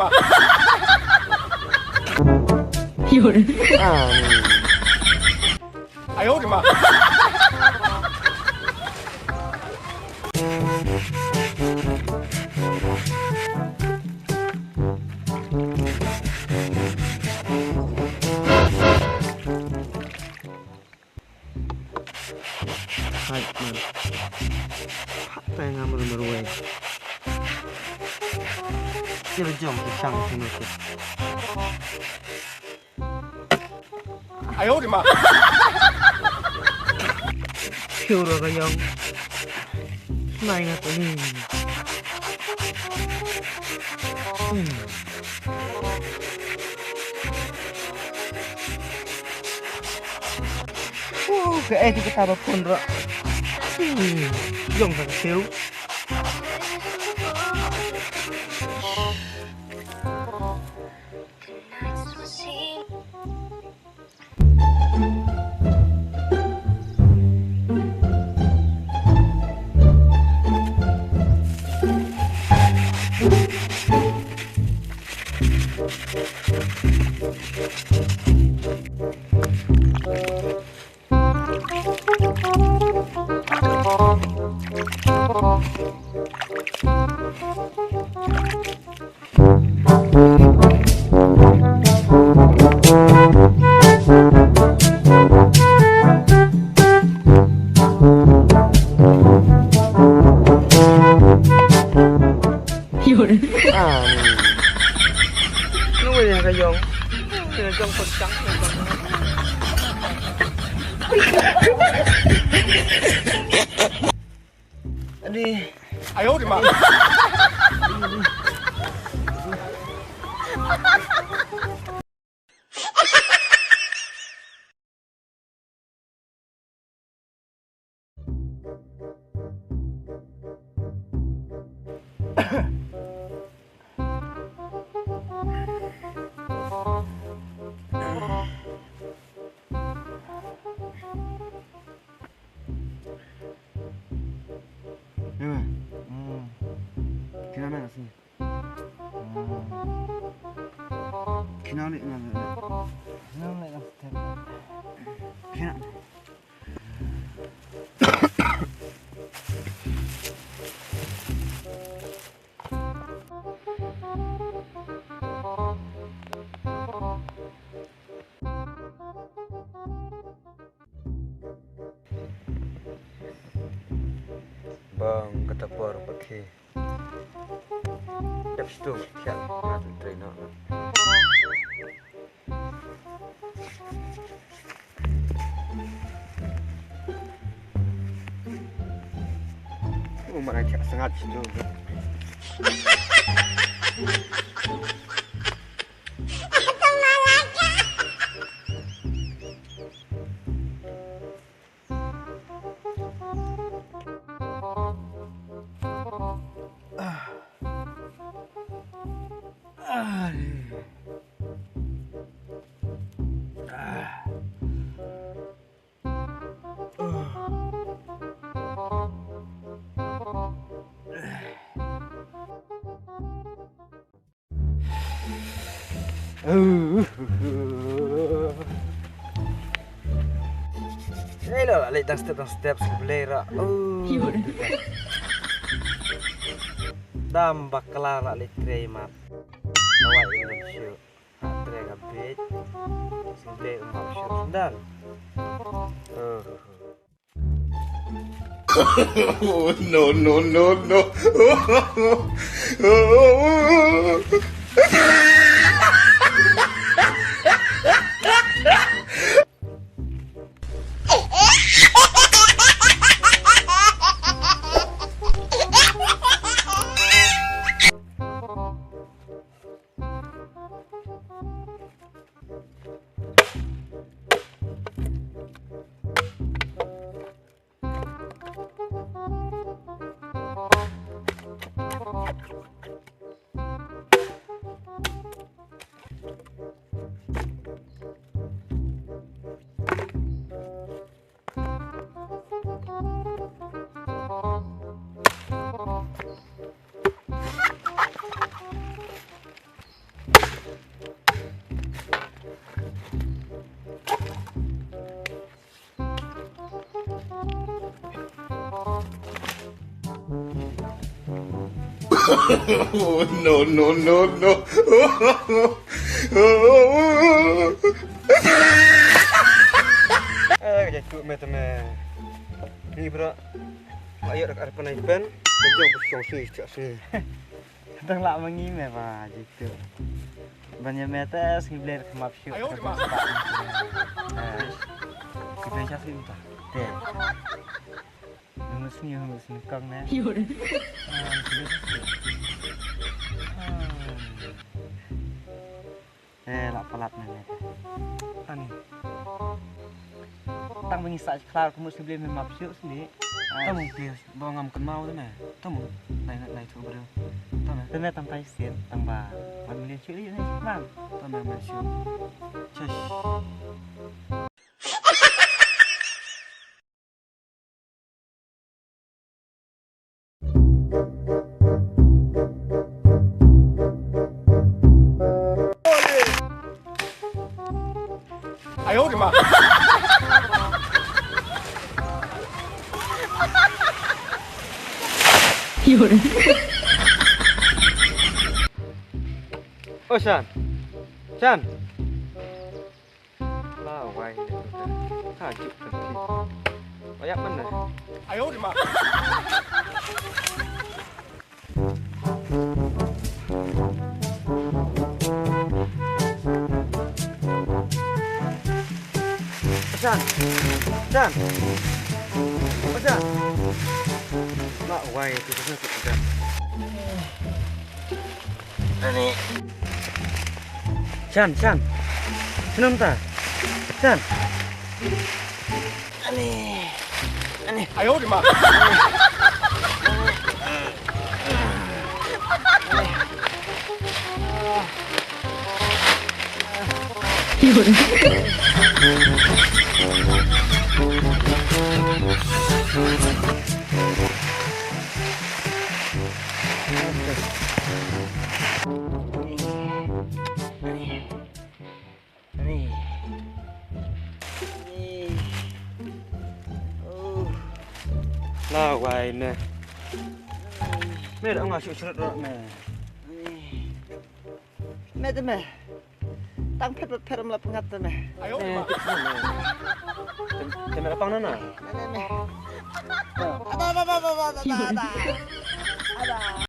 妈！有人。哎呦我的妈！Hai man. Apa yang ngambil meruai? Kira jom pisang sini tu. 哎呦我的妈！Kira kayang. Naik apa ni? Kayak kita taruh pun rak. Jom tak siu.有人。Nunggu yang kayong. Kira jom pisang. Aduh. 哎呦我的妈！Kenapa nak sini? Kenapa ni? Kenapa ni nak step? Kenapa? Bang kata por pakai. Lepas tu siap nak trainer. Mana cak sangat situ. Hello, lagi dah step sebelah. Dam bakal lagi kremat. Awak ini show. Hatre kabit. Sebelah umat show sendal. No no no no Oh, no, no, no, no. Jadi tu teman. Ni bro. Ayo dekat depan iban, jauh bersongsi sih. Tang lak mengi me ba gitu. Banyak metes ngibler kemap syuk. Ayo, Mak. Kita siapa minta? Teh. Ngus kang na. 有人， lak pelat na. Ani. Tang mengisah kelar kamu sebelum memap syuk sini. Tamu beli bawa ngam kenal tu meh. Tamu naik tu bro. Tamu. Tamu tampai sen tambah. Wan beli syuk ni bang. Tamu men syuk. Cesh. Eh, 我的妈！ 有人， Oh Shan. Shan. Lah wai dia tu. Hajuk kaki. Banyak mana? 哎呦我的妈！ Shan. Shan. Oh Shan. Lah wai tu tu tu. Ani. Shan. Senang tak? Shan. Ani. 哎呦我的妈！ 有人， Lah wai nè. Mẹ đã ngồi chịu chết rồi mẹ. Mẹ thế mẹ. Tăng phết phết làm pengat thế mẹ. 哎呦我的妈！ Thế mẹ đã pang nè. Mẹ. Ada.